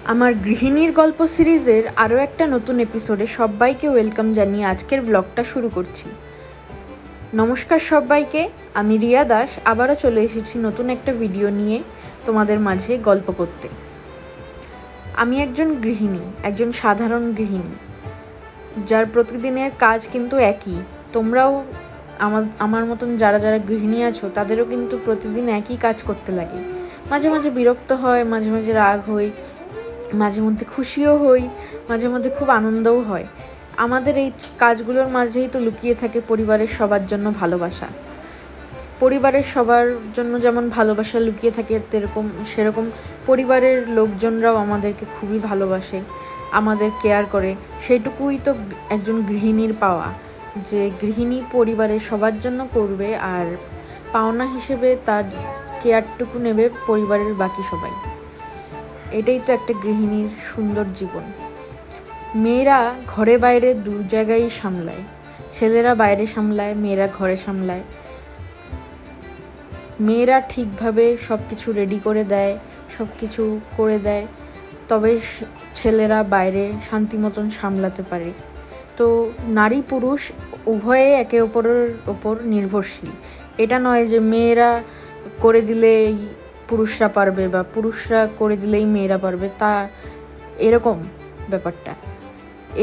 আমার গৃহিণীর গল্প সিরিজের আরও একটা নতুন এপিসোডে সবাইকে ওয়েলকাম জানিয়ে আজকের ব্লগটা শুরু করছি। নমস্কার সবাইকে, আমি রিয়া দাস আবারও চলে এসেছি নতুন একটা ভিডিও নিয়ে তোমাদের মাঝে গল্প করতে। আমি একজন গৃহিণী, একজন সাধারণ গৃহিণী, যার প্রতিদিনের কাজ কিন্তু একই। তোমরাও আমার মতন যারা যারা গৃহিণী আছো তাদেরও কিন্তু প্রতিদিন একই কাজ করতে লাগে। মাঝে মাঝে বিরক্ত হয়, মাঝে মাঝে রাগ হই, মাঝে মধ্যে খুশিও হই, মাঝে মধ্যে খুব আনন্দও হয়। আমাদের এই কাজগুলোর মাঝেই তো লুকিয়ে থাকে পরিবারের সবার জন্য ভালোবাসা। পরিবারের সবার জন্য যেমন ভালোবাসা লুকিয়ে থাকে সেরকম পরিবারের লোকজনরাও আমাদেরকে খুবই ভালোবাসে, আমাদের কেয়ার করে। সেইটুকুই তো একজন গৃহিণীর পাওয়া, যে গৃহিণী পরিবারের সবার জন্য করবে আর পাওনা হিসেবে তার কেয়ারটুকু নেবে পরিবারের বাকি সবাই। এটাই তো একটা গৃহিণীর সুন্দর জীবন। মেয়েরা ঘরে বাইরে দু জায়গায় সামলায়, ছেলেরা বাইরে সামলায়, মেয়েরা ঘরে সামলায়। মেয়েরা ঠিকভাবে সব কিছু রেডি করে দেয়, সব কিছু করে দেয়, তবে ছেলেরা বাইরে শান্তি মতন সামলাতে পারে। তো নারী পুরুষ উভয়ে একে অপরের ওপর নির্ভরশীল। এটা নয় যে মেয়েরা করে দিলেই পুরুষরা পারবে বা পুরুষরা করে দিলেই মেয়েরা পারবে, তা এরকম ব্যাপারটা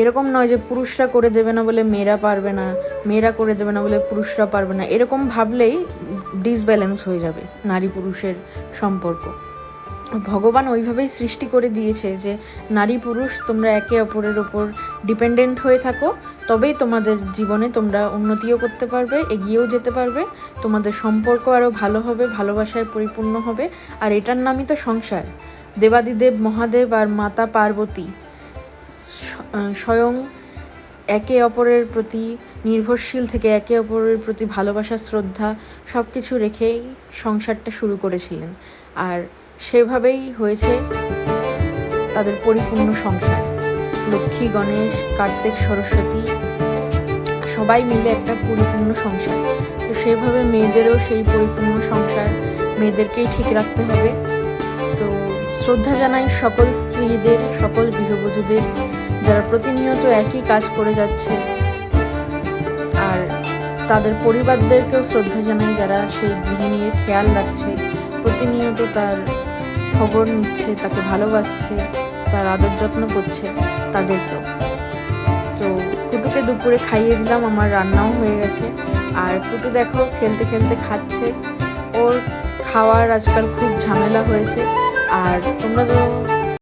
এরকম নয় যে পুরুষরা করে দেবে না বলে মেয়েরা পারবে না, মেয়েরা করে দেবে না বলে পুরুষরা পারবে না। এরকম ভাবলেই ডিসব্যালেন্স হয়ে যাবে নারী পুরুষের সম্পর্ক। ভগবান ওইভাবেই সৃষ্টি করে দিয়েছে যে নারী পুরুষ তোমরা একে অপরের ওপর ডিপেন্ডেন্ট হয়ে থাকো, তবেই তোমাদের জীবনে তোমরা উন্নতিও করতে পারবে, এগিয়েও যেতে পারবে, তোমাদের সম্পর্ক আরও ভালো হবে, ভালোবাসায় পরিপূর্ণ হবে। আর এটার নামই তো সংসার। দেবাদিদেব মহাদেব আর মাতা পার্বতী স্বয়ং একে অপরের প্রতি নির্ভরশীল থেকে একে অপরের প্রতি ভালোবাসা, শ্রদ্ধা সব কিছু রেখেই সংসারটা শুরু করেছিলেন। আর সেভাবেই হয়েছে তাদের পরিপূর্ণ সংসার। লক্ষ্মী, গণেশ, কার্তিক, সরস্বতী সবাই মিলে একটা পরিপূর্ণ সংসার। তো সেভাবে মেয়েদেরও সেই পরিপূর্ণ সংসার মেয়েদেরকেই ঠিক রাখতে হবে। তো শ্রদ্ধা জানাই সকল স্ত্রীদের, সকল গৃহবধূদের যারা প্রতিনিয়ত একই কাজ করে যাচ্ছে, আর তাদের পরিবারদেরকেও শ্রদ্ধা জানাই যারা সেই গৃহিণীর খেয়াল রাখছে, প্রতিনিয়ত তার খবর নিচ্ছে, তাকে ভালোবাসছে, তার আদর যত্ন করছে তাদেরকেও। তো কুটুকে দুপুরে খাইয়ে দিলাম, আমার রান্নাও হয়ে গেছে। আর কুটু দেখো খেলতে খেলতে খাচ্ছে। ওর খাওয়ার আজকাল খুব ঝামেলা হয়েছে। আর তোমরা তো